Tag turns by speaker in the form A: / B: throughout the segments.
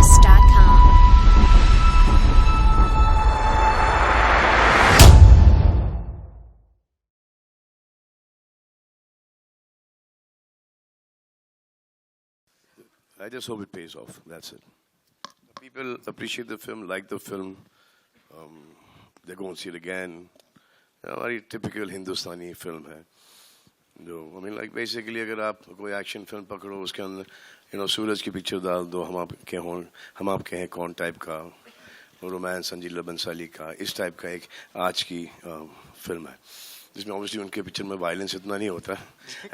A: StarCom.
B: I just hope it pays off. That's it. People appreciate the film, like the film. They go and see it again. Very typical Hindustani film है. जो I mean like basically अगर आप कोई action film पकड़ो उसके अंदर सूरज की picture डाल दो हम आपके हैं कौन टाइप का रोमांस संजीला बंसाली का इस टाइप का एक आज की फिल्म है जिसमें ऑब्वियसली उनके पिक्चर में वायलेंस इतना नहीं होता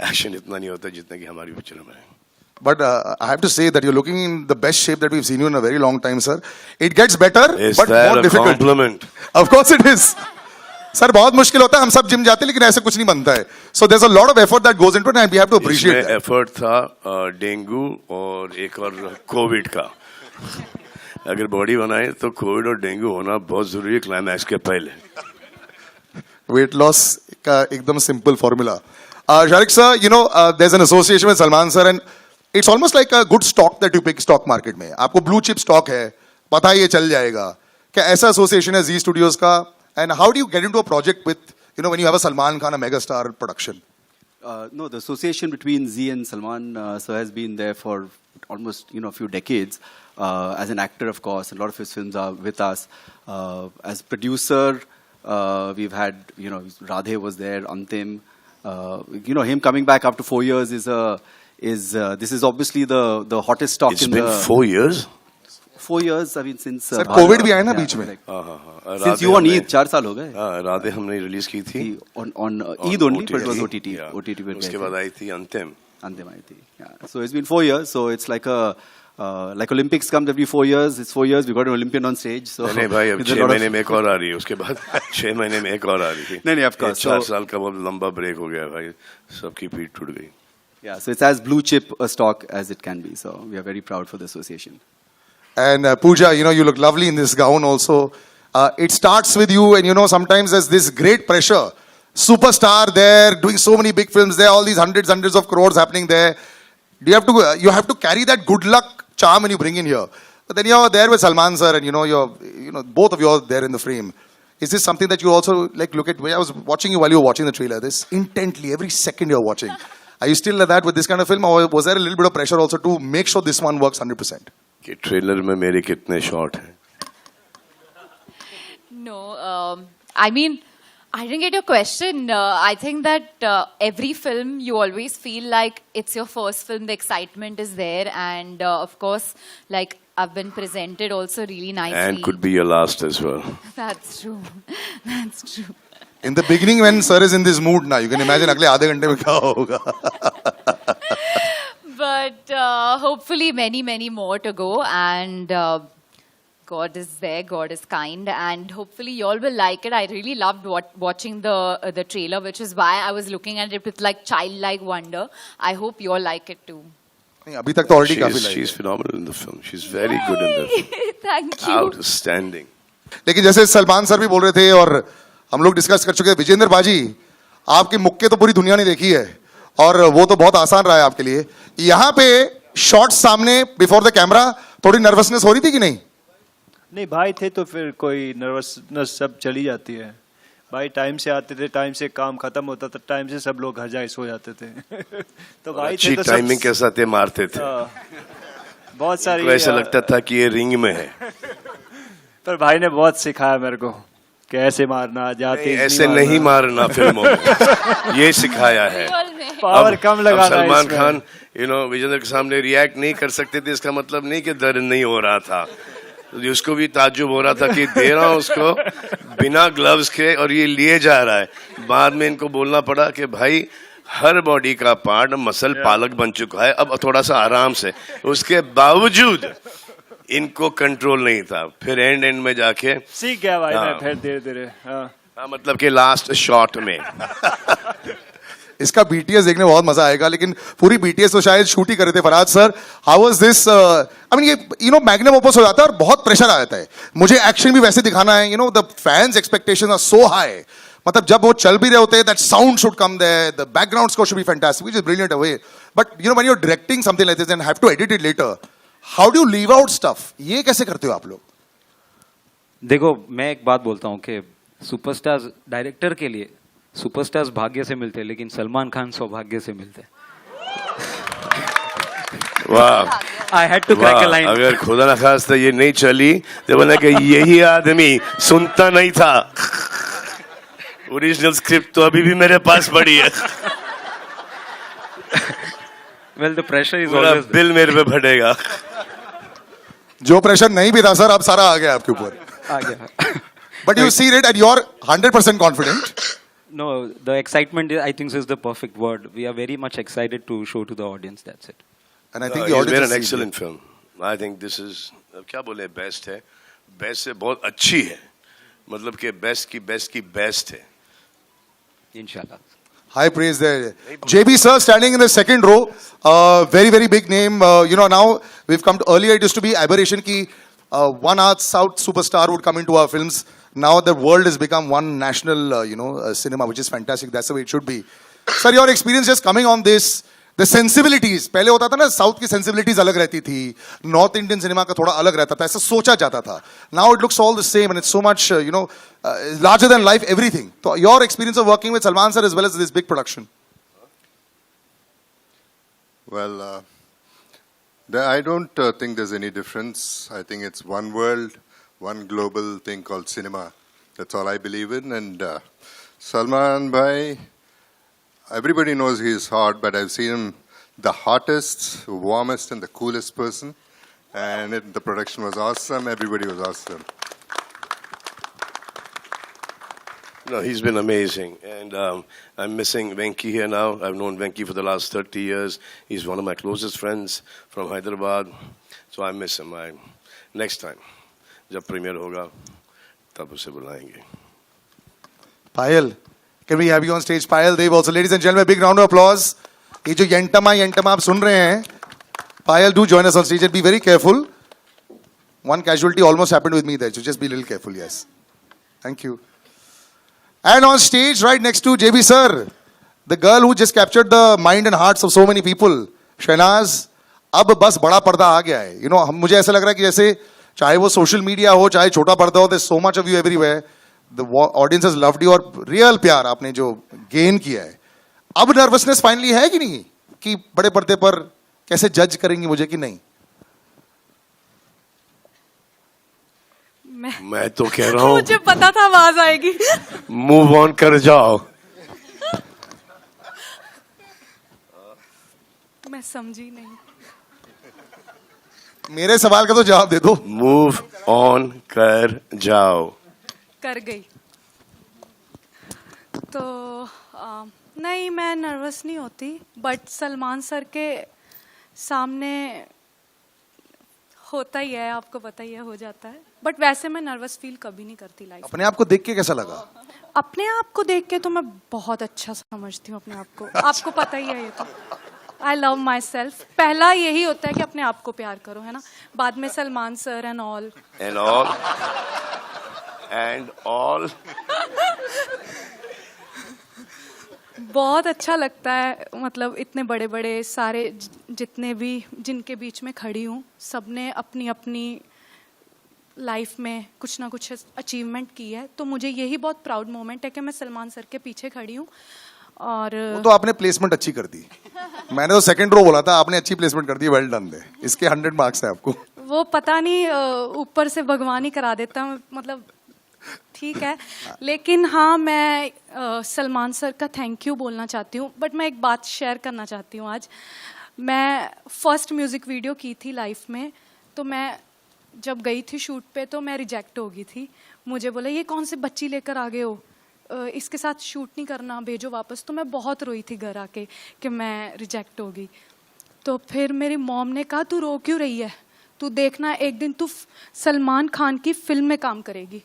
B: एक्शन इतना नहीं होता जितना कि हमारी पिक्चर में है.
C: But I have to say that you're looking in the best shape that we've seen you in a very long time, sir. It gets better, but more difficult.
B: Compliment?
C: Of course it is. Sir, बहुत मुश्किल होता है हम सब gym जाते हैं लेकिन ऐसे कुछ नहीं बनता है. So there's a lot of effort that goes into it and we have to appreciate that.
B: Effort था डेंगू और एक और कोविड का. अगर बॉडी बनाए तो कोविड और डेंगू होना बहुत जरूरी है क्लाइमैक्स के पहले.
C: Weight loss का एकदम simple formula. Sharik sir, there's an association with Salman sir and it's almost like a good stock that you pick stock market में. आपको blue chip stock है, पता है ये चल जाएगा. क्या ऐसा association है Z Studios का? And how do you get into a project with, when you have a Salman Khan, a megastar production?
D: No, the association between Z and Salman sir has been there for almost, a few decades. As an actor, of course, a lot of his films are with us. As producer, we've had, Radhe was there, Antim. Him coming back after 4 years this is obviously the hottest stock
B: It's been 4 years?
D: 4 years, I mean, since...
C: Sir, COVID भी आया ना बीच में.
D: Since you on Eid, 4 साल हो गए.
B: राधे हमने release की थी.
D: On Eid only, but it was OTT. OTT पे
B: उसके बाद आई थी अंतिम.
D: अंतिम आई थी. Yeah. So it's been 4 years, so it's like like Olympics comes every 4 years. It's 4 years, we got an Olympian on stage. So
B: नहीं भाई अब 6 महीने में एक और आ रही है उसके बाद 6 महीने में एक और आ रही थी.
D: नहीं of course.
B: 4 साल का बहुत लंबा ब्रेक हो गया भाई. सबकी पीठ टूट गई.
D: Yeah, so it's as blue chip a stock as it can be. So we are very proud for the association.
C: And Pooja, you look lovely in this gown also. It starts with you and sometimes there's this great pressure. Superstar there, doing so many big films there, all these hundreds of crores happening there. Do you have to carry that good luck charm when you bring in here. But then you're there with Salman sir and you're both of you are there in the frame. Is this something that you also look at? I was watching you while you were watching the trailer. This intently, every second you're watching. Are you still like that with this kind of film, or was there a little bit of pressure also to make sure this one works 100%?
B: कि trailer में मेरे कितने shot हैं?
E: No, I mean, I didn't get your question. I think that every film you always feel like it's your first film. The excitement is there, and of course, I've been presented also really nicely.
B: And could be your last as well.
E: That's true. That's true.
C: In the beginning, when sir is in this mood now, you can imagine अगले आधे घंटे में क्या होगा.
E: But hopefully many more to go, and God is there, God is kind, and hopefully you all will like it. I really loved watching the trailer, which is why I was looking at it with childlike wonder. I hope you all like it too.
C: अभी तक तो already काफी like.
B: She's phenomenal in the film. She's very good in the film.
E: Thank you.
B: Outstanding.
C: लेकिन जैसे Salman sir भी बोल रहे थे और हम लोग डिस्कस कर चुके हैं, विजेंद्र बाजी, आपके मुक्के तो पूरी दुनिया ने देखी है और वो तो बहुत आसान रहा है आपके लिए. यहाँ पे शॉट्स सामने बिफोर द कैमरा थोड़ी नर्वसनेस हो रही थी कि नहीं?
F: नहीं भाई थे तो फिर कोई नर्वसनेस सब चली जाती है. भाई टाइम से आते थे, टाइम से काम खत्म होता था, टाइम से सब लोग घर जाके सो जाते थे. तो भाई थे तो
B: टाइमिंग के साथ ये मारते थे.
F: बहुत सारी
B: ऐसा लगता था कि ये रिंग में है.
F: पर भाई ने बहुत सिखाया मेरे को कैसे मारना, जाते
B: ऐसे नहीं मारना फिल्मों में. ये सिखाया है.
F: पावर कम लगाना.
B: सलमान खान विजेंद्र के सामने रिएक्ट नहीं कर सकते थे, इसका मतलब नहीं कि दर्द नहीं हो रहा था. उसको भी ताज्जुब हो रहा था कि दे रहा हूं उसको बिना ग्लव्स के और ये लिए जा रहा है. बाद में इनको बोलना पड़ा कि भाई हर बॉडी का पार्ट मसल पालक बन चुका है, अब थोड़ा सा आराम से. उसके बावजूद इनको कंट्रोल नहीं था. फिर एंड में जाके
F: सीख गया भाई. मैं फिर धीरे
B: मतलब कि लास्ट शॉट में
C: इसका बीटीएस देखने में बहुत मजा आएगा, लेकिन पूरी बीटीएस तो शायद शूट ही कर रहे थे. Farhad sir, how was this? I mean ये मैग्नम ओपस हो जाता है और बहुत प्रेशर आ जाता है. मुझे एक्शन भी वैसे दिखाना है. The fans expectations are so high. मतलब जब वो चल भी रहे होते हैं, that sound should come there, the background score should be fantastic, which is brilliant away. But when you are directing something like this and have to edit it later, how do leave out stuff? ये कैसे करते हो आप लोग?
A: देखो, मैं एक बात बोलता हूँ कि सुपरस्टार्स डायरेक्टर के लिए सुपरस्टार्स भाग्य से मिलते हैं, लेकिन सलमान खान सौभाग्य से मिलते हैं.
B: वाह,
A: I had to crack a line.
B: अगर खुदा न खास्ता ये नहीं चली तो बोला कि यही आदमी सुनता नहीं था. ओरिजिनल स्क्रिप्ट तो अभी भी मेरे पास पड़ी है.
A: Well, the pressure is
B: पूरा
A: always there.
B: बिल मेरे पे फटेगा.
C: जो प्रेशर नहीं भी था सर, अब सारा आ गया आपके ऊपर.
A: आ गया.
C: But you see it and you are 100% confident.
A: No, the excitement, I think, is the perfect word. We are very much excited to show to the audience. That's it.
C: And I think the
B: He's
C: audience
B: made
C: has
B: an
C: seen
B: excellent
C: it.
B: film. I think this is क्या बोले, best है. Best से बहुत अच्छी है. मतलब कि best की बेस्ट है.
A: Inshallah.
C: High praise there. JB sir standing in the second row. Very, very big name. Now we've come to, earlier it used to be aberration ki one North South superstar would come into our films. Now the world has become one national, cinema, which is fantastic. That's the way it should be. Sir, your experience just coming on this, the sensibilities. पहले होता था ना, south की sensibilities अलग रहती थी, north Indian cinema का थोड़ा अलग रहता था, ऐसा सोचा जाता था. Now it looks all the same and it's so much, larger than life, everything. So your experience of working with Salman sir as well as this big production.
G: Well, I don't think there's any difference. I think it's one world, one global thing called cinema. That's all I believe in. And Salman Bhai, everybody knows he's hot, but I've seen him the hottest, warmest, and the coolest person. And the production was awesome. Everybody was awesome.
B: No, he's been amazing, and I'm missing Venki here now. I've known Venki for the last 30 years. He's one of my closest friends from Hyderabad, so I miss him. Next time, जब premiere होगा, तब उसे बुलाएंगे.
C: Payal, can we have you on stage? Payal Dev also. Ladies and gentlemen, big round of applause. ये जो यंटमा आप सुन रहे हैं, Payal, do join us on stage and be very careful. One casualty almost happened with me there, so just be a little careful, yes. Thank you. And on stage, right next to JB sir, the girl who just captured the mind and hearts of so many people, Shahnaz, अब बस बड़ा पर्दा आ गया है. मुझे ऐसा लग रहा है कि जैसे चाहे वो सोशल मीडिया हो, चाहे छोटा पर्दा हो, there's so much of you everywhere. The audience has loved you और रियल प्यार आपने जो गेन किया है. अब नर्वसनेस फाइनली है कि नहीं, कि बड़े पर्दे पर कैसे जज करेंगी मुझे कि नहीं?
B: मैं तो कह रहा हूँ,
H: मुझे पता था आवाज आएगी.
B: मूव ऑन कर जाओ.
H: मैं समझी नहीं.
C: मेरे सवाल का तो जवाब दे दो.
B: मूव ऑन कर जाओ.
H: कर गई. तो नहीं, मैं नर्वस नहीं होती, बट सलमान सर के सामने होता ही है, आपको पता ही है, हो जाता है. बट वैसे मैं नर्वस फील कभी नहीं करती लाइफ.
C: अपने आप को देख के कैसा लगा?
H: अपने आप को देख के तो मैं बहुत अच्छा समझती हूँ अपने आप को. आपको पता ही है ये तो. I love my self. पहला यही होता है कि अपने आप को प्यार करो, है ना. बाद में सलमान सर एंड ऑल. बहुत अच्छा लगता है. मतलब इतने बड़े बड़े सारे जितने भी जिनके बीच में खड़ी हूँ, सबने अपनी अपनी लाइफ में कुछ ना कुछ अचीवमेंट की है. तो मुझे यही बहुत प्राउड मोमेंट है कि मैं सलमान सर के पीछे खड़ी हूँ. और
C: वो तो आपने प्लेसमेंट अच्छी कर दी. मैंने तो सेकंड रो बोला था, आपने अच्छी प्लेसमेंट कर दी. Well done they. इसके 100 मार्क्स हैं आपको.
H: वो पता नहीं ऊपर से भगवान ही करा देता. मतलब ठीक है. लेकिन हाँ, मैं सलमान सर का थैंक यू बोलना चाहती हूँ. बट मैं एक बात शेयर करना चाहती हूँ आज. मैं फर्स्ट म्यूजिक वीडियो की थी लाइफ में. तो मैं जब गई थी शूट पे तो मैं रिजेक्ट हो गई थी. मुझे बोला ये कौन से बच्ची लेकर आ गए हो, इसके साथ शूट नहीं करना, भेजो वापस. तो मैं बहुत रोई थी घर आके कि मैं रिजेक्ट हो गई. तो फिर मेरी मॉम ने कहा तू रो क्यों रही है, तू देखना एक दिन तू सलमान खान की फिल्म में काम करेगी.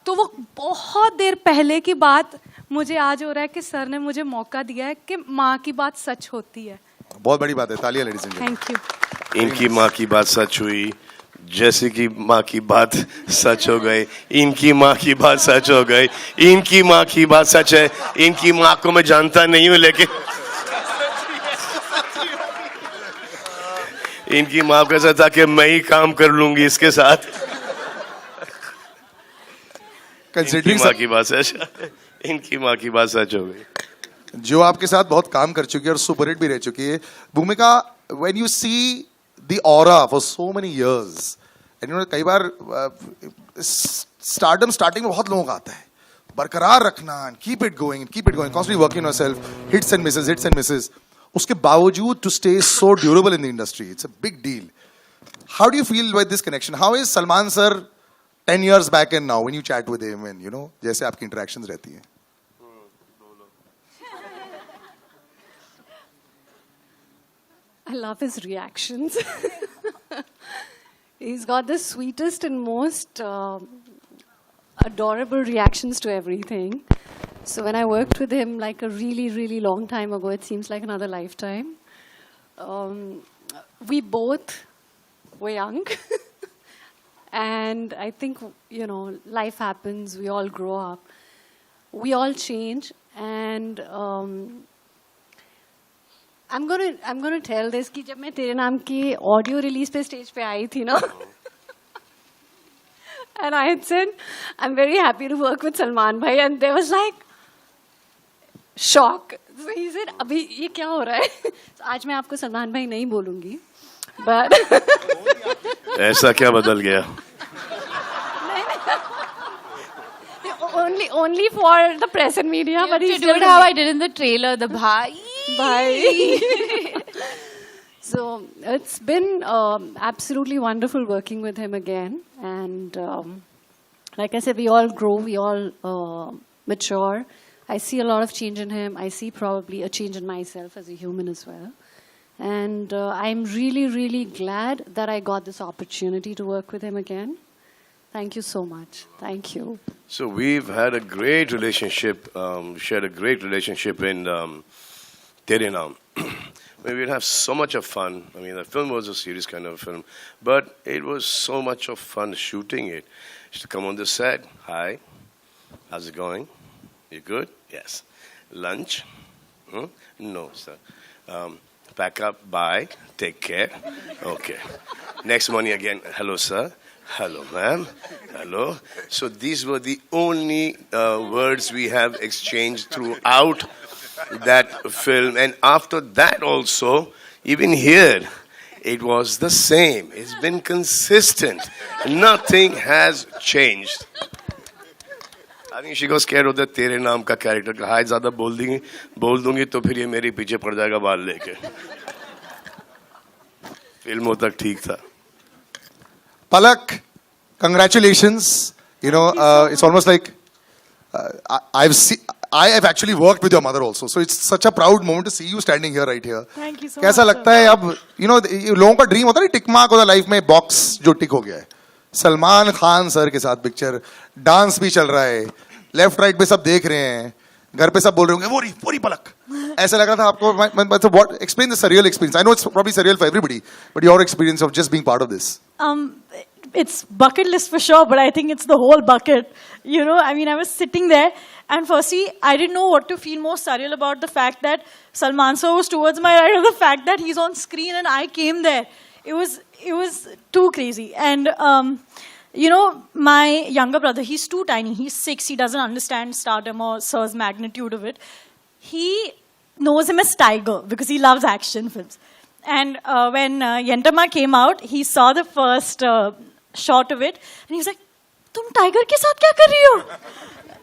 H: तो वो बहुत देर पहले की बात मुझे आज हो रहा है कि सर ने मुझे मौका दिया है कि माँ की बात सच होती है.
C: बहुत बड़ी बात है. तालियां ladies and gentleman.
H: Thank you.
B: इनकी माँ की बात सच हुई, जैसे की माँ की बात सच हो गई. इनकी माँ की बात सच हो गई. इनकी माँ की बात सच है. इनकी माँ को मैं जानता नहीं हूँ, लेकिन इनकी माँ का ऐसा था कि मैं ही काम कर लूंगी इसके साथ.
C: Considering
B: इनकी माँ की बात सच, इनकी माँ की बात सच हो गई.
C: जो आपके साथ बहुत काम कर चुकी है और सुपरहिट भी रह चुकी है, भूमिका, when you see the aura for so many years, and you know, कई बार stardom starting में बहुत लोगों का आता है, बरकरार रखना, keep it going, constantly working on yourself, hits and misses. उसके बावजूद to stay so durable in the industry, it's a big deal. How do you feel with this connection? How is Salman sir 10 years back and now when you chat with him and you know, जैसे आपकी interactions रहती हैं?
H: I love his reactions. He's got the sweetest and most adorable reactions to everything. So when I worked with him like a really, really long time ago, it seems like another lifetime. We both were young. And I think, you know, life happens, we all grow up. We all change. And I'm gonna tell this कि जब मैं तेरे नाम की audio release पे stage पे आई थी ना, and I had said, I'm very happy to work with Salman bhai, and there was like shock. So he said, अभी ये क्या हो रहा है? So आज मैं आपको सलमान भाई नहीं बोलूँगी, but
B: ऐसा क्या बदल गया?
H: only for the press and media, but
E: You
H: he's
E: have to do it how I did in the trailer, the bhai.
H: Bye. So it's been absolutely wonderful working with him again. And like I said, we all grow, we all mature. I see a lot of change in him. I see probably a change in myself as a human as well. And I'm really, really glad that I got this opportunity to work with him again. Thank you so much. Thank you.
B: So we've had a great relationship, shared a great relationship in Tere Naam. We'd have so much of fun. I mean, the film was a serious kind of film, but it was so much of fun shooting it. Used to come on the set. Hi, how's it going? You good? Yes. Lunch? No, sir. Pack up. Bye. Take care. Okay. Next morning again. Hello, sir. Hello, ma'am. Hello. So these were the only words we have exchanged throughout that film. And after that also, even here, it was the same. It's been consistent. Nothing has changed. I think she got scared of the तेरे नाम का character. हाय ज़्यादा बोल दूंगी तो फिर ये मेरे पीछे पड़ जाएगा बाल लेके. फिल्मों तक ठीक था.
C: Palak, congratulations. You know, it's almost like I have actually worked with your mother also. So it's such a proud moment to see you standing here right here.
H: Thank you so
C: कैसा
H: much.
C: लगता है अब, you know, लोगों का dream होता है tick mark होता है लाइफ में, बॉक्स जो टिक हो गया है. सलमान खान सर के साथ पिक्चर, डांस भी चल रहा है, लेफ्ट राइट पे सब देख रहे हैं, घर पे सब बोल रहे होंगे वो रही पलक. ऐसा लग रहा था आपको? So what? Explain the surreal experience. I know it's probably surreal for everybody, but your experience of just being part of this.
I: It's bucket list for sure, but I think it's the whole bucket. You know, I mean, I was sitting there, and firstly, I didn't know what to feel more surreal about the fact that Salman sir was towards my right, or the fact that he's on screen and I came there. It was too crazy. And you know, my younger brother, he's too tiny. He's 6. He doesn't understand stardom or sir's magnitude of it. He knows him as Tiger because he loves action films. And when Yentama came out, he saw the first shot of it, and he was like, "Tum tiger ke saath kya kar rahi ho?"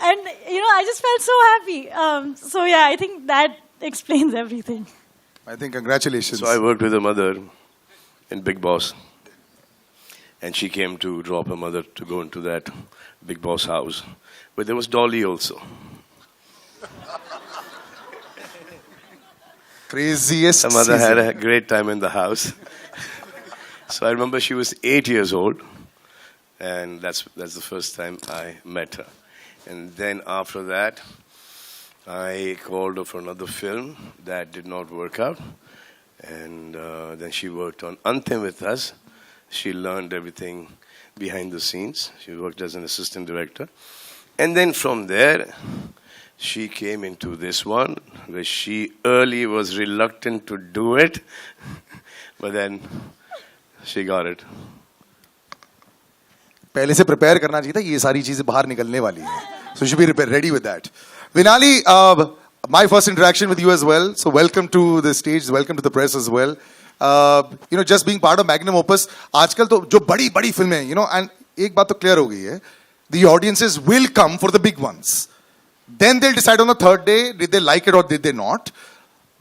I: And you know, I just felt so happy. So yeah, I think that explains everything.
C: I think congratulations.
B: So I worked with her mother in Big Boss. And she came to drop her mother to go into that Big Boss house. But there was Dolly also.
C: Craziest.
B: Her mother had
C: season.
B: a great time in the house. So I remember she was 8 years old. And that's the first time I met her. And then after that, I called her for another film. That did not work out. And then she worked on Antim with us. She learned everything behind the scenes. She worked as an assistant director. And then from there, she came into this one, where she early was reluctant to do it. But then she got it.
C: पहले से prepare करना चाहिए था, ये सारी चीजें बाहर निकलने वाली हैं. So you should be ready with that. Vinali, my first interaction with you as well. So welcome to the stage, welcome to the press as well. Just being part of Magnum Opus. आजकल तो जो बड़ी फिल्में हैं, and एक बात तो clear हो गई है. The audiences will come for the big ones. Then they'll decide on the third day, did they like it or did they not.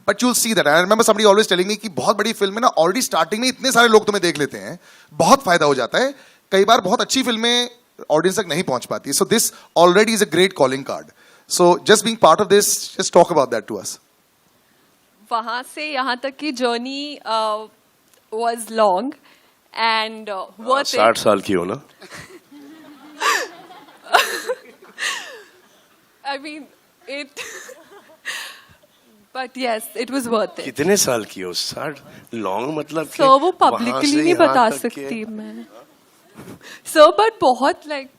C: But you'll see that. I remember somebody always telling me कि बहुत बड़ी film में ना already starting में इतने सारे लोग तुम्हें देख लेते हैं, बहुत फायदा हो जाता है. कई बार बहुत अच्छी फिल्में ऑडियंस तक नहीं पहुंच पाती. So this already is a great calling card. So just being part of this, just talk about that to us.
J: वहाँ से यहाँ तक की journey was long and worth it.
B: 60 साल की हो ना?
J: I mean, but yes, it was worth it.
B: कितने साल की हो? 60 लॉन्ग मतलब कि
J: So वो
B: वहाँ
J: publicly
B: से
J: नहीं
B: यहाँ
J: बता
B: तक के-
J: सकती मैं. So but बहुत like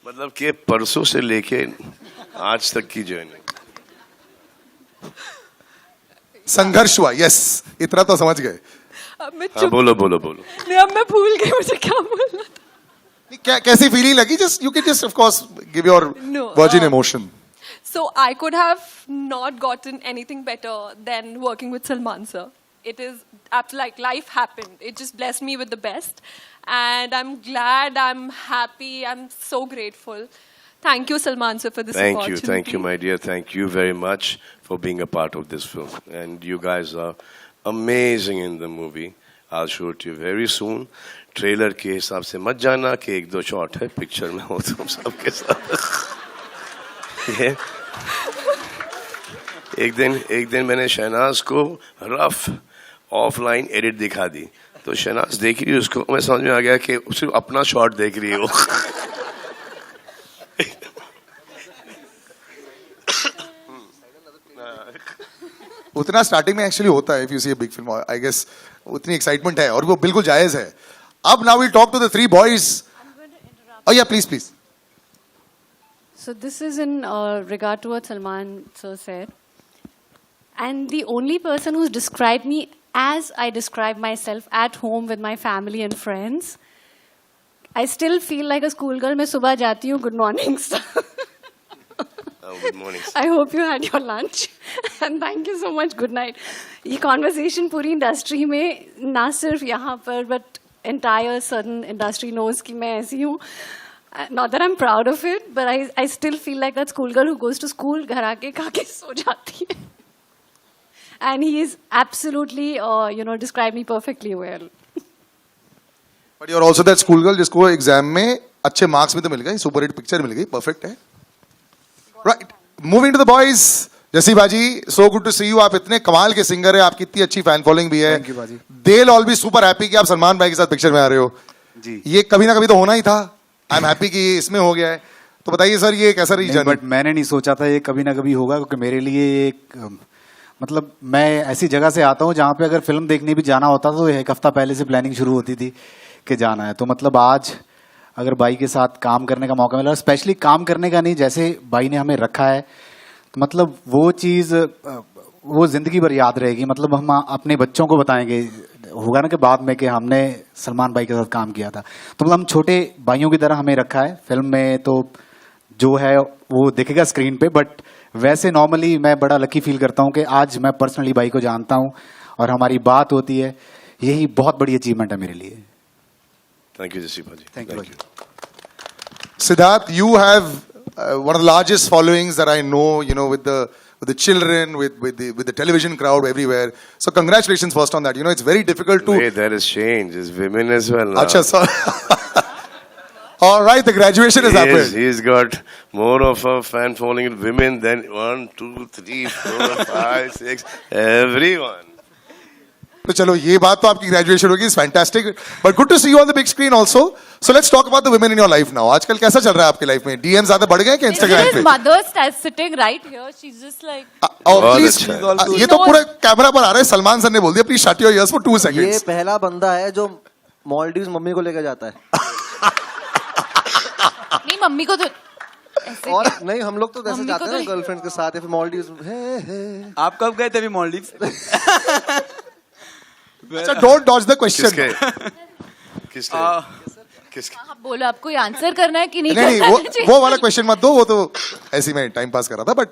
B: मतलब कि परसों से लेके आज तक की जर्नी.
C: संघर्ष हुआ. यस, इतना तो समझ गए.
J: अब मैं
B: हाँ
J: चुप.
B: बोलो.
J: नहीं, अब मैं भूल गई मुझे क्या बोलना था.
C: क्या कैसी फीलिंग लगी? Just you can just of course give your
J: No,
C: virgin emotion.
J: So I could have not gotten anything better than working with Salman sir. It is like life happened. It just blessed me with the best. And I'm glad, I'm happy, I'm so grateful. Thank you, Salman sir, for this opportunity.
B: Thank you, my dear. Thank you very much for being a part of this film. And you guys are amazing in the movie. I'll show it to you very soon. Trailer के हिसाब से मत जाना कि 1-2 shot है, picture में हो तुम सबके साथ. ये एक दिन मैंने शहनाज को रफ ऑफलाइन एडिट दिखा दी, तो शहनाज देख रही है उसको, मैं समझ में आ गया कि सिर्फ अपना शॉट देख रही है वो.
C: उतना स्टार्टिंग में एक्चुअली होता है. If you see a big film, I guess उतनी एक्साइटमेंट है और वो बिल्कुल जायज है. अब now we talk to the 3 boys. Oh yeah, please.
K: So this is in regard to what Salman sir said. And the only person who's described me as I describe myself at home with my family and friends, I still feel like a schoolgirl. मैं सुबह जाती हूँ, good morning sir.
B: Good morning.
K: I hope you had your lunch. And thank you so much, good night. ये conversation पूरी industry में, ना सिर्फ यहाँ पर, but entire certain industry knows कि मैं ऐसी हूँ. Not that I'm proud of it, but I still feel like that schoolgirl who goes to school, घर आके खा के सो जाती है. And he is absolutely, described me perfectly well.
C: But you're also that school girl जिसको exam में अच्छे marks भी तो मिल गए, सुपर हिट पिक्चर मिल गई, परफेक्ट है. Right, moving to the boys. Jassi Baji, so good to see you. आप इतने कमाल के सिंगर है, आपकी इतनी अच्छी फैन फॉलोइंग भी है.
L: थैंक यू बाजी.
C: They will all be super happy कि आप सलमान भाई के साथ पिक्चर में आ रहे हो.
L: जी,
C: ये कभी ना कभी तो होना ही था. आई एम हैप्पी कि ये इसमें हो गया है. तो बताइए सर, ये कैसा रीजन?
L: बट मैंने नहीं सोचा था ये कभी ना कभी होगा, क्योंकि मेरे लिए एक मतलब मैं ऐसी जगह से आता हूँ जहाँ पे अगर फिल्म देखने भी जाना होता तो 1 हफ्ता पहले से प्लानिंग शुरू होती थी कि जाना है. तो मतलब आज अगर भाई के साथ काम करने का मौका मिला, स्पेशली काम करने का नहीं, जैसे भाई ने हमें रखा है, तो मतलब वो चीज़ वो जिंदगी भर याद रहेगी. मतलब हम अपने बच्चों को बताएंगे, होगा ना कि बाद में कि हमने सलमान भाई के साथ काम किया था. तो मतलब हम छोटे भाइयों की तरह हमें रखा है फिल्म में. तो जो है वो दिखेगा स्क्रीन पे, बट वैसे नॉर्मली मैं बड़ा लकी फील करता हूँ कि आज मैं पर्सनली भाई को जानता हूँ और हमारी बात होती है. यही बहुत बड़ी अचीवमेंट है मेरे लिए.
B: Thank you, Jesse Bhaji.
L: Thank you.
C: Siddharth, you have one of the largest followings that I know, with the children, with the television crowd everywhere. So congratulations first on that. It's very difficult to...
B: Wait, there is change. There's women as well now.
C: Acha, so all right, the graduation has happened.
B: He's got more of a fan following in women than 1, 2, 3, 4, 5, 6, everyone.
C: तो चलो ये बात तो आपकी graduation होगी, it's fantastic. But good to see you on the big screen also. So let's talk about the women in your life now. आजकल कैसा चल रहा है आपकी लाइफ में? डीएम ज्यादा बढ़ गए कि इंस्टाग्राम
E: His
C: पे?
E: mother sitting right here. She's just like.
C: Please, ये तो पूरा कैमरा पर आ रहा है. सलमान सर ने बोल दिया please shut your ears for 2
M: ये
C: सेकंड्स.
M: पहला बंदा है जो मालदीव्स मम्मी को लेकर जाता है.
E: नहीं, मम्मी को तो ऐसे
M: और नहीं, हम लोग तो जैसे
E: मम्मी को
M: जाते हैं
E: तो-
M: गर्लफ्रेंड के साथ या फिर मालदीव्स.
D: आप कब गए थे अभी मालदीव्स?
C: अच्छा, don't dodge the question.
B: किसके किसके
E: आप बोलो, आपको आंसर करना है कि नहीं?
C: नहीं नहीं, वो वाला क्वेश्चन मत दो, वो तो ऐसे में टाइम पास कर रहा था, but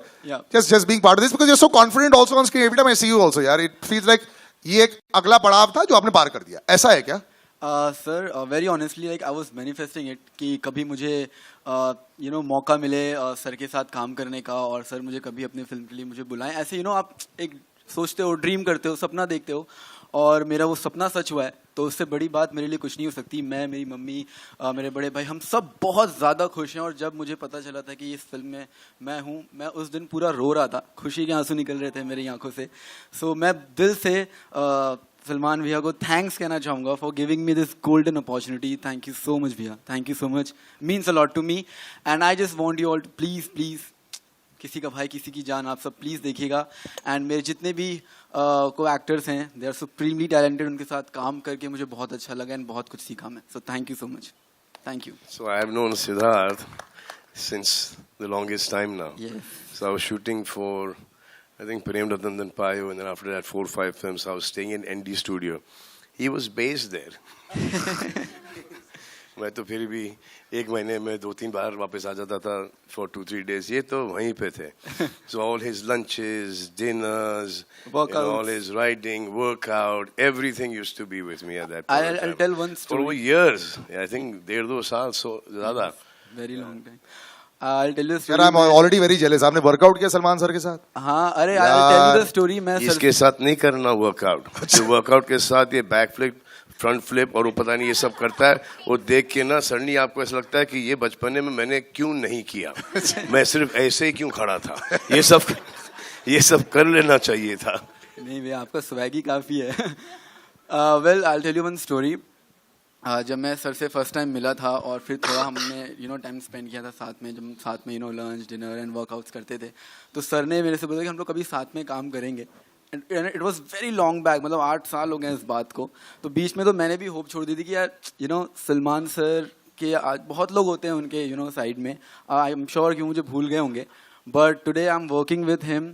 C: just being part of this because you are so confident also on screen, every time I see you also यार, इट फील्स लाइक ये एक अगला पड़ाव था जो आपने पार कर दिया, ऐसा है क्या?
D: Sir very honestly like I was manifesting it कि कभी मुझे मौका मिले सर के साथ काम करने का, और सर मुझे कभी अपनी फिल्म के लिए मुझे बुलाएं। ऐसे आप एक सोचते हो, ड्रीम करते हो, सपना देखते हो, और मेरा वो सपना सच हुआ है, तो उससे बड़ी बात मेरे लिए कुछ नहीं हो सकती। मैं, मेरी मम्मी, मेरे बड़े भाई, हम सब बहुत ज़्यादा खुश हैं। और जब मुझे पता चला था कि इस फिल्म में मैं हूँ, मैं उस दिन पूरा रो रहा था, खुशी के आंसू निकल रहे थे मेरी आंखों से। सो मैं दिल से सलमान भैया को थैंक्स कहना चाहूँगा for giving me this golden opportunity. Thank you so much भैया, thank you so much, means a lot to me. And I just want you all to please please, किसी का भाई किसी की जान, आप सब प्लीज़ देखिएगा। एंड मेरे जितने भी को एक्टर्स हैं, दे आर सुप्रीमली टैलेंटेड, उनके साथ काम करके मुझे बहुत अच्छा लगा एंड बहुत कुछ सीखा मैं। So thank you so much, thank you.
B: So I have known Siddharth since the longest time now.
D: Yes.
B: So I was shooting for, I think, Prem Ratan Payo, and then after that 4 or 5 films. I was staying in ND studio. He was based there. मैं तो फिर भी एक महीने में 2-3 बार वापस आ जाता था for 2-3 days. ये तो वहीं पे थे. So all his lunches, dinners, all his riding, workout, everything used to be with me at that point.
D: I'll tell one story.
B: For over years. I think 1.5-2 साल so ज़्यादा.
D: Very long time. I'll tell you a story.
C: यार, I'm already very jealous. आपने workout किया Salman sir के साथ?
D: हाँ, अरे I'll tell you the story. मैं
B: इसके साथ नहीं करना वर्कआउट. वर्कआउट के साथ ये बैक फ्लिप, फ्रंट फ्लिप और वो पता नहीं ये सब करता है, वो देख के ना सडनली आपको ऐसा लगता है कि ये बचपने में मैंने क्यों नहीं किया, मैं सिर्फ ऐसे ही क्यों खड़ा था, ये सब कर लेना चाहिए था।
D: नहीं भैया, आपका स्वैग ही काफ़ी है। Well I will tell you one story. जब मैं सर से फर्स्ट टाइम मिला था और फिर थोड़ा हमने टाइम स्पेंड किया था साथ में, जब साथ में लंच, डिनर एंड वर्कआउट्स करते थे, तो सर ने मेरे से बोला कि हम लोग कभी साथ में काम करेंगे। It was very long back, मतलब 8 साल हो गए इस बात को। तो बीच में तो मैंने भी होप छोड़ दी थी कि यार सलमान सर के आज बहुत लोग होते हैं उनके साइड में, आई एम श्योर कि मुझे भूल गए होंगे, but today I am working with him.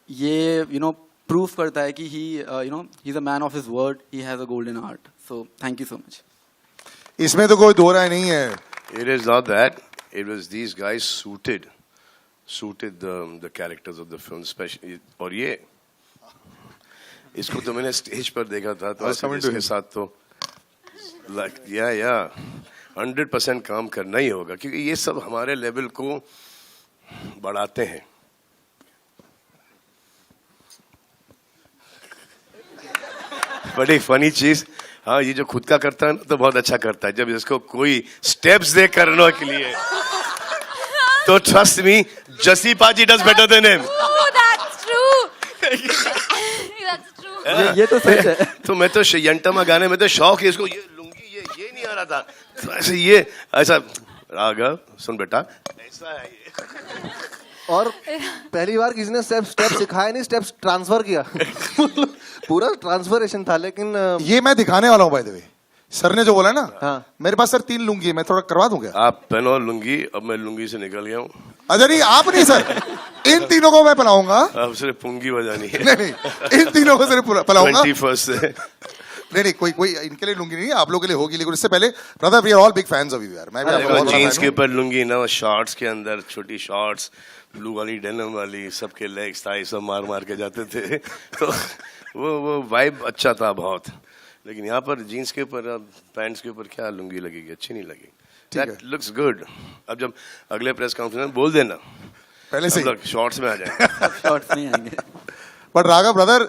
D: ये प्रूफ करता है कि he is a man of his word, he has a golden heart. So thank you so much.
C: इसमें तो कोई दो राय नहीं है।
B: It is not that, it was these guys suited the characters of the film, especially. और ये इसको तो मैंने स्टेज पर देखा था, तो इसके साथ तो like yeah 100% काम करना ही होगा, क्योंकि ये सब हमारे लेवल को बढ़ाते हैं। बड़ी फनी चीज, हाँ, ये जो खुद का करता है ना तो बहुत अच्छा करता है, जब इसको कोई स्टेप्स दे करने के लिए तो ट्रस्ट मी, जसी पाजी does better than him.
E: That's true. That's true.
D: ये तो सच है।
B: तो मैं तो यंटमा गाने में तो शौक है इसको, ये लुंगी ये नहीं आ रहा था, तो ऐसे ये ऐसा राघव सुन बेटा, ऐसा है ये।
M: और पहली बार किसी ने स्टेप सिखाया नहीं, स्टेप्स ट्रांसफर किया। पूरा ट्रांसफरेशन था। लेकिन
C: ये मैं दिखाने वाला हूँ बाय द वे, सर ने जो बोला ना।
M: हाँ।
C: मेरे पास सर 3 लुंगी है, मैं थोड़ा करवा दूंगा।
B: आप पहनो लुंगी, अब मैं लुंगी से निकल गया हूँ।
C: अच्छा नहीं, आप नहीं सर, इन तीनों को मैं पहनाऊंगा।
B: अब सिर्फ पुंगी बजानी है।
C: नहीं, इन तीनों को सिर्फ पहनाऊंगा
B: 21st से।
C: नहीं, कोई इनके लिए लुंगी नहीं, आप लोगों के लिए होगी, लेकिन इससे पहले brother we are all big fans of you यार। मैं भी आपका बहुत बड़ा
B: जीन्स
C: fan
B: के
C: हूं।
B: ऊपर लुंगी ना, शॉर्ट्स के अंदर छोटी शॉर्ट्स, ब्लू वाली डेनिम वाली, सबके लेग्स थाई सब मार के जाते थे, तो वो वाइब अच्छा था बहुत। लेकिन यहाँ पर जीन्स के ऊपर, पैंट्स के ऊपर क्या लुंगी लगेगी, अच्छी नहीं लगेगी। That looks good. अब जब अगले प्रेस कॉन्फ्रेंस में बोल देना
C: पहले से
B: शॉर्ट्स में आ जाए।
D: शॉर्ट्स नहीं आएंगे।
C: बट राघव ब्रदर,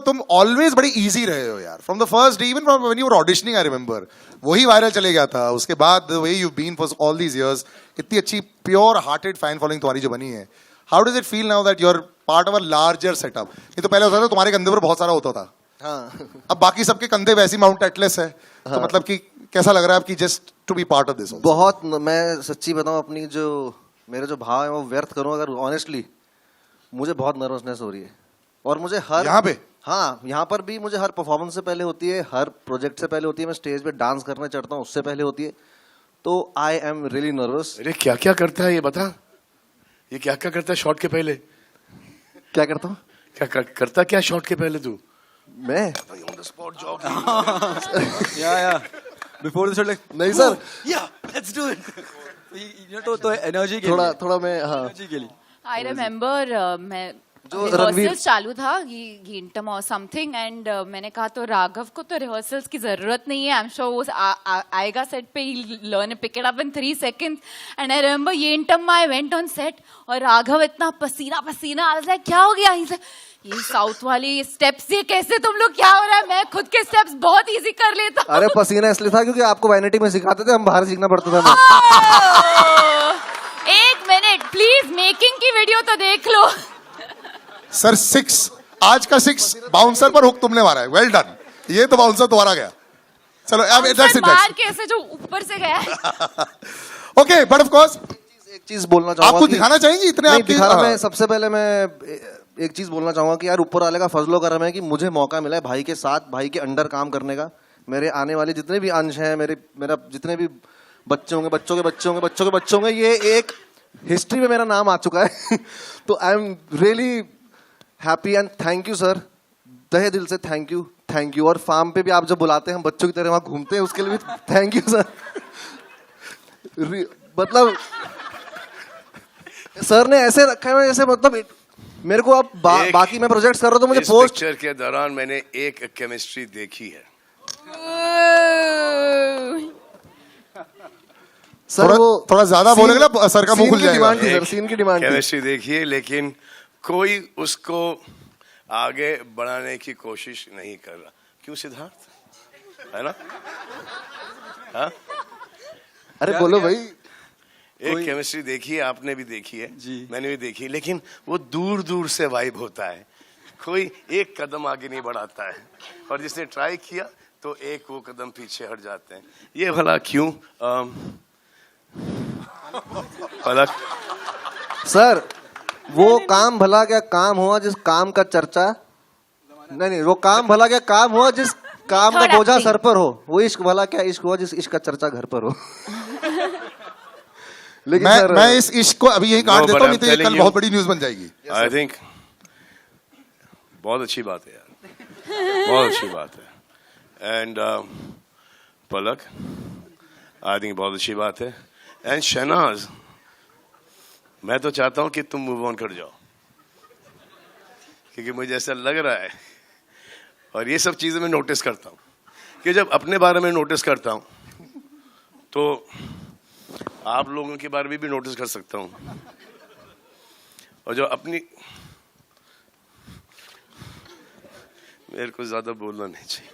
C: तुम ऑलवेज बड़ी इजी रहे हो यार, from the first day, even from when you were auditioning, I remember वही वायरल चले गया था। उसके बाद the way you been for all these years, इतनी अच्छी प्योर हार्टेड फैन फॉलोइंग तुम्हारी जो बनी है, how does it feel now that you are part of a larger setup? ये तो पहले होता था तुम्हारे कंधे पर बहुत सारा होता था,
M: हाँ।
C: अब बाकी सबके कंधे वैसी माउंट एटलस है, तो मतलब कि कैसा लग रहा है आपकी just to be part of this?
M: बहुत, मैं सच्ची बताऊं, अपनी जो मेरे जो भाव है वो व्यर्थ करूं अगर ऑनेस्टली, मुझे बहुत नर्वसनेस हो रही है। और मुझे हर
C: यहाँ पे,
M: हाँ, यहाँ पर भी मुझे हर परफॉर्मेंस से पहले होती है, हर प्रोजेक्ट से पहले होती है, मैं स्टेज पे डांस करने चढ़ता हूँ उससे पहले होती है, तो आई एम रियली नर्वस।
B: अरे क्या क्या करता है ये बता, ये क्या क्या करता है शॉट के पहले?
M: क्या करता हूँ?
B: क्या करता क्या शॉट के पहले तू?
M: मैं
B: on the spot job.
D: Yeah. Before the show, like,
M: नहीं sir,
D: yeah, let's do it. तो एनर्जी के लिए
M: थोड़ा मैं हाँ
D: एनर्जी के लिए
E: I remember मैं
M: जो रणवीर-
E: रिहर्सल्स चालू था घंटम और समथिंग एंड मैंने कहा तो राघव को तो रिहर्सल्स की जरूरत नहीं है, आई एम श्योर वो आएगा सेट पे, ही learn pick it up in 3 seconds and I remember घंटम I went on set और राघव इतना पसीना पसीना, आई वाज लाइक क्या हो गया, ये साउथ वाली स्टेप्स ये कैसे तुम लोग, क्या हो रहा है, मैं खुद के स्टेप्स बहुत इजी कर लेता हूं।
M: अरे पसीना इसलिए था क्योंकि आपको वैनिटी में सिखाते थे, हम बाहर सीखना पड़ता था हमें।
E: एक मिनट प्लीज, मेकिंग की वीडियो तो देख लो।
C: सर 6, आज का 6 बाउंसर पर हुक तुमने मारा है, वेल डन। ये तो बाउंसर तुम्हारा गया। चलो अब दैट्स इट।
E: मार के ऐसे जो ऊपर से गया।
C: ओके, बट ऑफ कोर्स
M: एक चीज बोलना चाहूंगा,
C: आपको दिखाना चाहेंगे इतने
M: नहीं
C: आपके
M: दिखाना, मैं सबसे पहले मैं एक चीज बोलना चाहूंगा कि यार ऊपर वाले का फजलो करम है कि मुझे मौका मिला है भाई के साथ, भाई के अंडर काम करने का। मेरे आने वाले जितने भी अंश हैं, मेरा जितने भी बच्चे होंगे, बच्चों के बच्चे होंगे, बच्चों के बच्चे होंगे, ये एक हिस्ट्री में मेरा नाम आ चुका है। तो I am really happy and thank you sir, तहे दिल से थैंक यू। और फार्म पे भी आप जब बुलाते हैं हम बच्चों की तरह वहां घूमते हैं, उसके लिए भी थैंक यू सर। मतलब सर ने ऐसे रखा है जैसे, मतलब मेरे को अब बाकी मैं प्रोजेक्ट्स कर रहा हूँ तो मुझे
B: इस
M: पोस्ट
B: पिक्चर के दौरान मैंने एक केमिस्ट्री देखी है।
M: सर वो
C: थोड़ा ज्यादा बोलेगा ना सर का मुंह खुल जाएगा।
M: डिमांड थी सर, सीन की डिमांड थी।
B: केमिस्ट्री देखिए, लेकिन कोई उसको आगे बढ़ाने की कोशिश नहीं कर रहा। क्यों सिद्धार्थ, है ना? हाँ?
M: अरे बोलो भाई।
B: एक केमिस्ट्री देखी है, आपने भी देखी है जी, मैंने भी देखी, लेकिन वो दूर दूर से वाइब होता है, कोई एक कदम आगे नहीं बढ़ाता है, और जिसने ट्राई किया तो एक वो कदम पीछे हट जाते हैं। ये भला क्यों? पलक
M: सर वो काम भला क्या काम हुआ जिस काम का चर्चा, नहीं वो काम भला क्या काम हुआ जिस काम का बोझा सर पर हो, वो इश्क भला क्या इश्क हुआ जिस इश्क का चर्चा घर पर हो। लेकिन
C: मैं इस इश्क को अभी यही काट देता हूँ, नहीं तो ये कल बहुत बड़ी न्यूज बन जाएगी।
B: आई थिंक बहुत अच्छी बात है यार, बहुत अच्छी बात है। एंड पलक, आई थिंक बहुत अच्छी बात है। एंड शहनाज, मैं तो चाहता हूं कि तुम मूव ऑन कर जाओ, क्योंकि मुझे ऐसा लग रहा है, और ये सब चीजें मैं नोटिस करता हूं कि जब अपने बारे में नोटिस करता हूं तो आप लोगों के बारे में भी नोटिस कर सकता हूं, और जो अपनी, मेरे को ज्यादा बोलना नहीं चाहिए,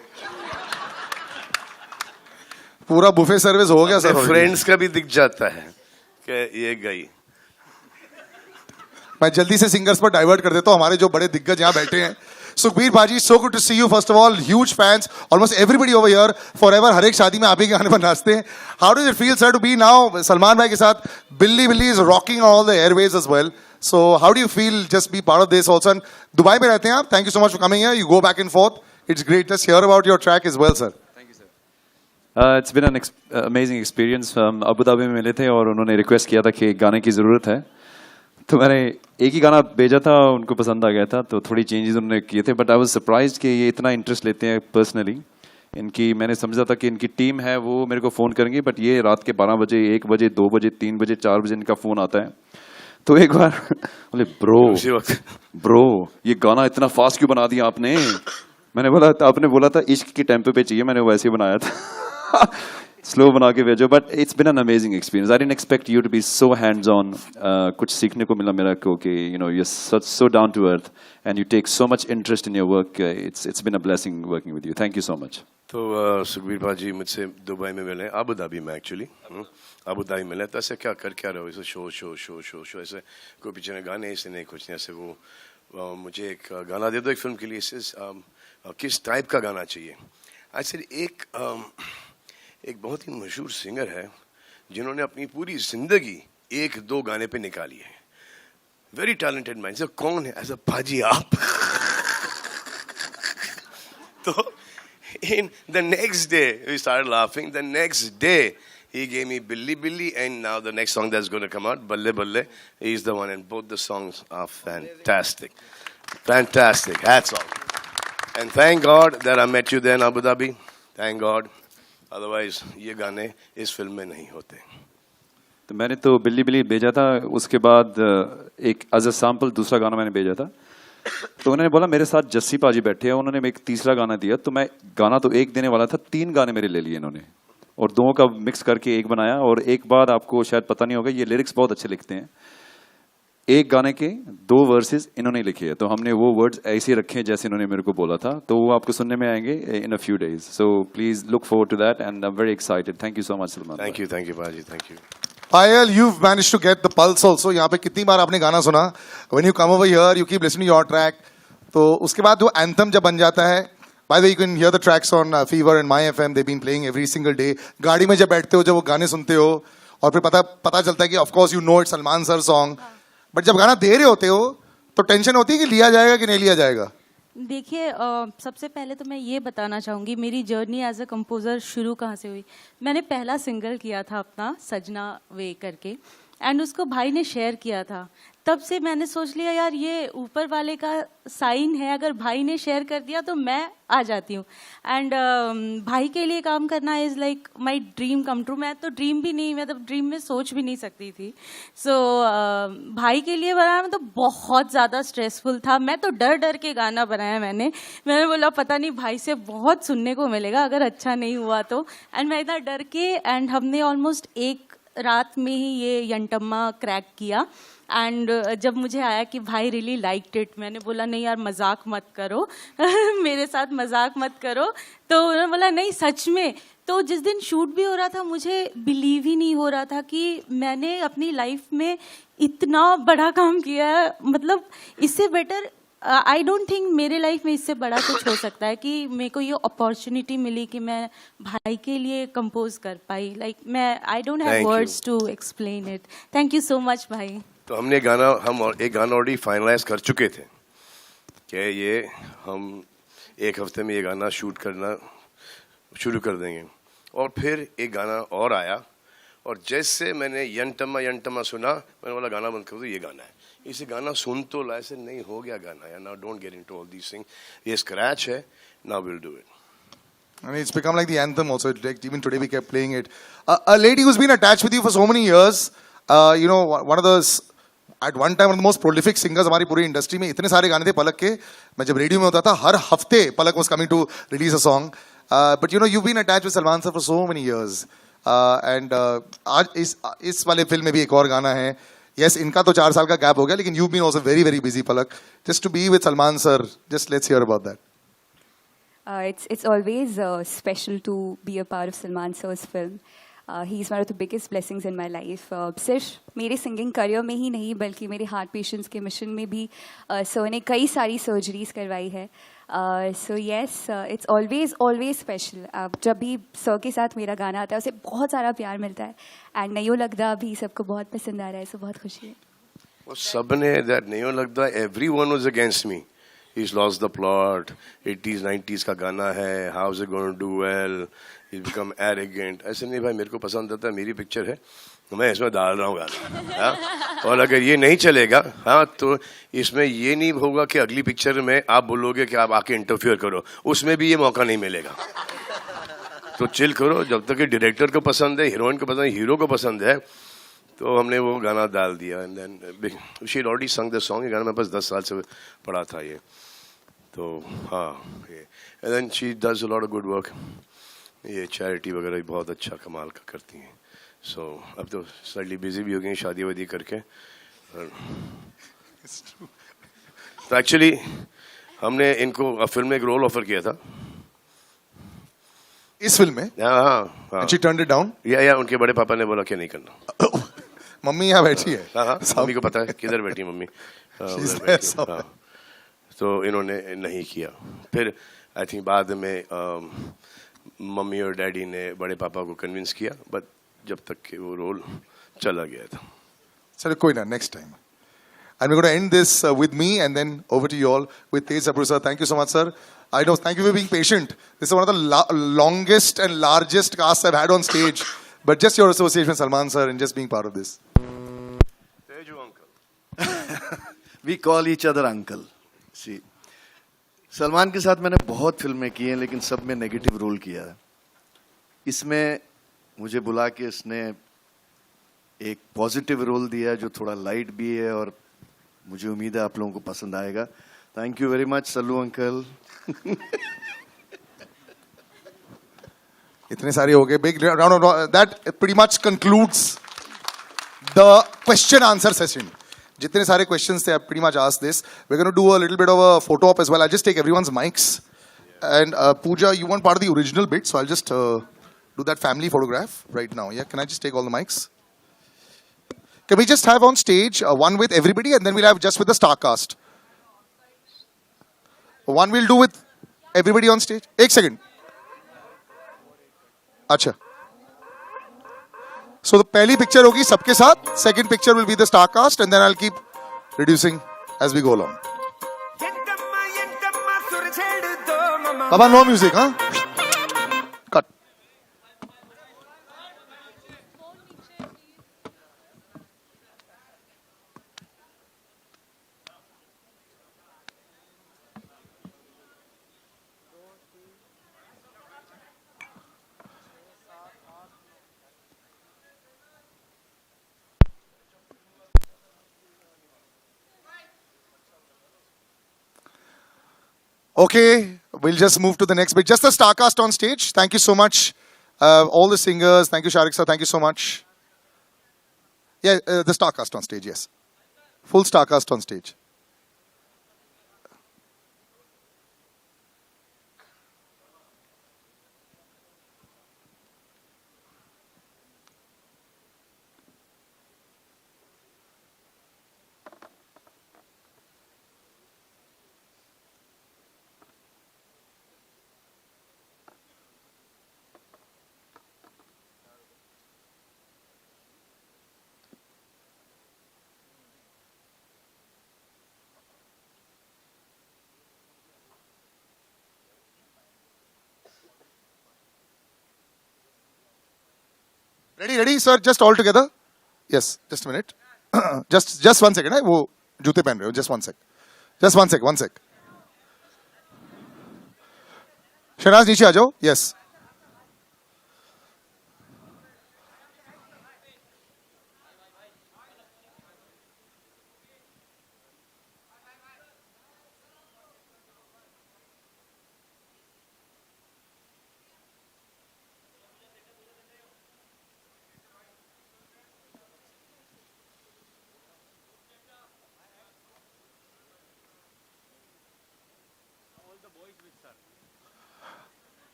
C: पूरा बुफे सर्विस हो गया सर।
B: फ्रेंड्स का भी दिख जाता है कि ये गई।
C: मैं जल्दी से सिंगर्स पर डाइवर्ट कर देता हूं, हमारे जो बड़े दिग्गज यहाँ बैठे हैं। सुखबीर बाजी, so good to see you. First of all, huge fans. Almost everybody over here, forever. हर एक शादी में आप ही के गाने पर नाचते हैं. How does it feel, sir, to be now Salman भाई के साथ? Billy is rocking all the airways as well. So how do you feel just be part of this also? And Dubai में रहते हैं आप. Thank you so much for coming here. You go back and forth. It's great. Let's hear about your track as well, sir.
N: It's been an amazing experience. हम Abu Dhabi में मिले थे और उन्होंने रिक्वेस्ट किया था कि गाने की ज़रूरत है, तो मैंने एक ही गाना भेजा था, उनको पसंद आ गया था, तो थोड़ी चेंजेस उन्होंने किए थे। बट आई वाज सरप्राइज्ड कि ये इतना इंटरेस्ट लेते हैं पर्सनली इनकी। मैंने समझा था कि इनकी टीम है वो मेरे को फ़ोन करेंगे, बट ये रात के 12 बजे, 1 बजे, 2 बजे, 3 बजे, 4 बजे इनका फ़ोन आता है। तो एक बार बोले ब्रो ये गाना इतना फास्ट क्यों बना दिया आपने? मैंने बोला, आपने बोला था इश्क के टेम्पो पे चाहिए, मैंने वैसे ही बनाया था। स्लो बना के भेजो। But it's been an amazing experience. I didn't expect you to be so hands on. कुछ सीखने को मिला मेरा को कि you know you are so down to earth and you take so much interest in your work. It's been a blessing working with you. Thank you so much.
B: तो सुखबीर भाजी मुझसे Dubai में मिले, अबू धाबी में actually, Abu Dhabi मिले। तो ऐसे क्या कर क्या रहे हो? ऐसे शो ऐसे कोई पीछे गाने ऐसे नहीं, कुछ नहीं ऐसे। वो मुझे एक गाना दे दो एक फिल्म के लिए, किस टाइप का गाना चाहिए? एक्चुअली एक बहुत ही मशहूर सिंगर है जिन्होंने अपनी पूरी जिंदगी 1-2 गाने पे निकाली है। Very talented man. सर कौन है? ऐसा भाजी आप। तो in the next day we started laughing. The next day he gave me Billy Billy, and now the next song that's going to come out, Balle Balle, is the one, and both the songs are fantastic. Hats off. And thank God that I met you there in Abu Dhabi. Thank God. Otherwise, ये गाने इस film में नहीं होते.
N: तो मैंने तो बिल्ली बिल्ली भेजा था, उसके बाद एक एज अ सैंपल दूसरा गाना मैंने भेजा था. तो उन्होंने बोला मेरे साथ जस्सी पाजी बैठे हैं, उन्होंने एक तीसरा गाना दिया. तो मैं गाना तो एक देने वाला था, 3 गाने मेरे ले लिए इन्होंने और 2 का मिक्स करके एक बनाया. और एक बात आपको शायद पता नहीं होगा, ये लिरिक्स बहुत अच्छे लिखते हैं. एक गाने के 2 वर्सेस इन्होंने लिखे हैं, तो हमने वो वर्ड्स ऐसे रखे हैं जैसे इन्होंने मेरे को बोला था. तो वो आपको सुनने में आएंगे in a few days. So please look forward to that and I am very excited. Thank you so much Salman.
B: Thank you, Baji, thank you.
C: Payal, you've managed to get the pulse also. यहाँ पे कितनी बार आपने गाना सुना? When you come over here, you keep listening to your track. तो उसके बाद वो anthem जब बन जाता है, by the way, you can hear the tracks on Fever and My FM. They've been playing every single day. गाड़ी में जब बैठते हो, जब वो गाने सुनते हो, और फिर पता चलता है कि of course you know it's Salman sir song. But जब गाना दे रहे होते हो, तो टेंशन होती है कि लिया जाएगा कि नहीं लिया जाएगा.
O: देखिए सबसे पहले तो मैं ये बताना चाहूँगी मेरी जर्नी एज अ कंपोज़र शुरू कहाँ से हुई. मैंने पहला सिंगल किया था अपना सजना वे करके एंड उसको भाई ने शेयर किया था. तब से मैंने सोच लिया यार ये ऊपर वाले का साइन है, अगर भाई ने शेयर कर दिया तो मैं आ जाती हूँ. एंड भाई के लिए काम करना is like my dream come true. मैं तो ड्रीम भी नहीं, मैं तो ड्रीम में सोच भी नहीं सकती थी. सो भाई के लिए बनाना तो बहुत ज़्यादा स्ट्रेसफुल था. मैं तो डर डर के गाना बनाया. मैंने बोला पता नहीं भाई से बहुत सुनने को मिलेगा अगर अच्छा नहीं हुआ तो. एंड मैं इतना डर के एंड हमने ऑलमोस्ट एक रात में ही ये यंटम्मा क्रैक किया. एंड जब मुझे आया कि भाई रियली लाइक्ड इट, मैंने बोला नहीं यार मजाक मत करो मेरे साथ मजाक मत करो. तो उन्होंने बोला नहीं सच में. तो जिस दिन शूट भी हो रहा था मुझे बिलीव ही नहीं हो रहा था कि मैंने अपनी लाइफ में इतना बड़ा काम किया है. मतलब इससे बेटर आई डोंट थिंक मेरे लाइफ में इससे बड़ा कुछ हो सकता है कि मेरे को ये अपॉर्चुनिटी मिली कि मैं भाई के लिए कंपोज कर पाई. लाइक मैं I don't have words to explain it. Thank you so much भाई.
B: तो हम एक गाना ऑलरेडी फाइनलाइज कर चुके थे कि ये हम एक हफ्ते में ये गाना शूट करना शुरू कर देंगे. और फिर एक गाना और आया और जैसे मैंने यंटमा सुना मैंने बोला गाना बंद कर दो, ये गाना है. इसे गाना सुन तो ऐसे नहीं हो गया गाना यार. Now don't get into all these things. ये स्क्रैच है. Now will do it.
C: I mean, it's become like the anthem also. Like, even today we kept playing it. A lady who's been attached with you for so many years, you know, one of those, at one time, one of the most prolific singers हमारी पूरी industry में. इतने सारे गाने थे पलक के. मैं जब रेडियो में होता था हर हफ्ते पलक was coming to release a song. But you know, you've been attached with Salman sir for so many years. And आज इस वाले फिल्म में भी एक और गाना है. Yes, इनका तो 4 साल का गैप हो गया, लेकिन you've been also very very busy Palak. Just to be with Salman sir, just let's hear about that.
P: It's always special to be a part of Salman sir's film. He's one of the biggest blessings in my life. सिर्फ मेरे singing career में ही नहीं बल्कि मेरे heart patients के mission में भी sir ने कई सारी सर्जरीज करवाई है. So yes it's always special. जब भी सर के साथ मेरा गाना आता है उसे बहुत सारा प्यार मिलता है. एंड नहीं लगता भी सबको बहुत पसंद आ रहा है. सो बहुत खुशी है.
B: वो सब ने दैट नहीं लगता. Everyone was against me. He's lost the plot. 80s 90s का गाना है. How is it going to do well? He's become arrogant. ऐसे नहीं भाई, मेरे को पसंद आता है, मेरी पिक्चर है, मैं इसमें डाल रहा हूँ गाना. और अगर ये नहीं चलेगा तो इसमें ये नहीं होगा कि अगली पिक्चर में आप बोलोगे कि आप आके इंटरफियर करो. उसमें भी ये मौका नहीं मिलेगा. तो चिल करो. जब तक कि डायरेक्टर को पसंद है, हीरोइन को पसंद है, हीरो को पसंद है, तो हमने वो गाना डाल दिया. And then she had already sung the song. ये गाना मेरे पास 10 साल से पड़ा था ये. तो हाँ ये. And then she does a lot of good work. ये चैरिटी वगैरह भी बहुत अच्छा कमाल का करती हैं. सो अब तो स्लाइटली बिजी भी हो गई शादी वादी करके. तो एक्चुअली हमने इनको फिल्म में एक रोल ऑफर किया था.
C: इस फिल्म में?
B: हाँ.
C: She turned it down?
B: या उनके बड़े पापा ने बोला कि नहीं करना.
C: मम्मी यहाँ बैठी है.
B: हाँ मम्मी को पता है किधर बैठी मम्मी. तो इन्होंने नहीं किया. फिर आई थिंक बाद में मम्मी और डैडी ने बड़े पापा को कन्विंस किया. बट जब तक कि वो रोल चला गया था.
C: चलो कोई ना, next time. And we're going to end this with me and then over to you all with Tej Sabru sir. Thank you so much, sir. I know, thank you for being patient. This is one of the longest and largest casts I've had on stage. But just your association with Salman sir and just being part of this.
B: Teju uncle.
Q: We call each other uncle. See, Salman के साथ मैंने बहुत फिल्में की हैं लेकिन सब में नेगेटिव रोल किया है. इसमें मुझे बुला के इसने एक पॉजिटिव रोल दिया है जो थोड़ा लाइट भी है और मुझे उम्मीद है आप लोगों को पसंद आएगा. Thank you very much Sallu uncle.
C: इतने सारे हो गए. Big round of that pretty much concludes the question answer session. जितने सारे questions थे, I pretty much asked this. We're going to do a little bit of a photo op as well. I'll just take everyone's mics. And Pooja, you want part of the original bit, so I'll just do that family photograph right now. Yeah, can I just take all the mics? Can we just have on stage one with everybody and then we'll have just with the star cast? One we'll do with everybody on stage. एक second. अच्छा. So the पहली picture होगी सबके साथ. Second picture will be the star cast and then I'll keep reducing as we go along. Baba, no music, huh? Cut. Okay, we'll just move to the next bit. Just the star cast on stage. Thank you so much. All the singers. Thank you, Sharik sir. Thank you so much. Yeah, the star cast on stage, yes. Full star cast on stage. Ready, sir? Just all together? Yes, just a minute. just 1 second. वो जूते पहन रहे हो. Just 1 sec. Just 1 sec. Shehnaaz नीचे आ जाओ. Yes.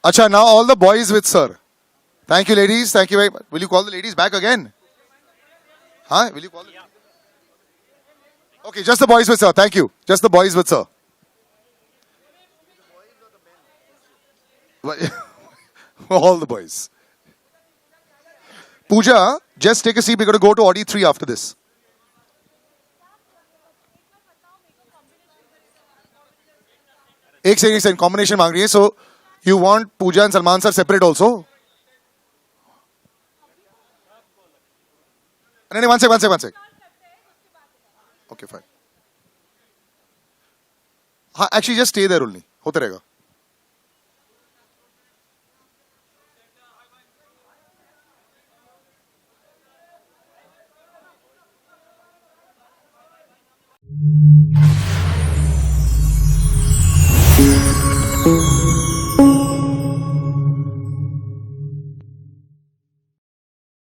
C: Acha, now all the boys with sir. Thank you, ladies. Thank you very much. Will you call the ladies back again? Huh? Will you call the ladies? Okay, just the boys with sir. Thank you. Just the boys with sir. All the boys. Pooja, just take a seat. We're going to go to Audi 3 after this. एक second, combination मांग रही है. So, you want Pooja and Salman sir separate also? No, 1 sec. Okay, fine. Actually, just stay there only. होते रहेगा.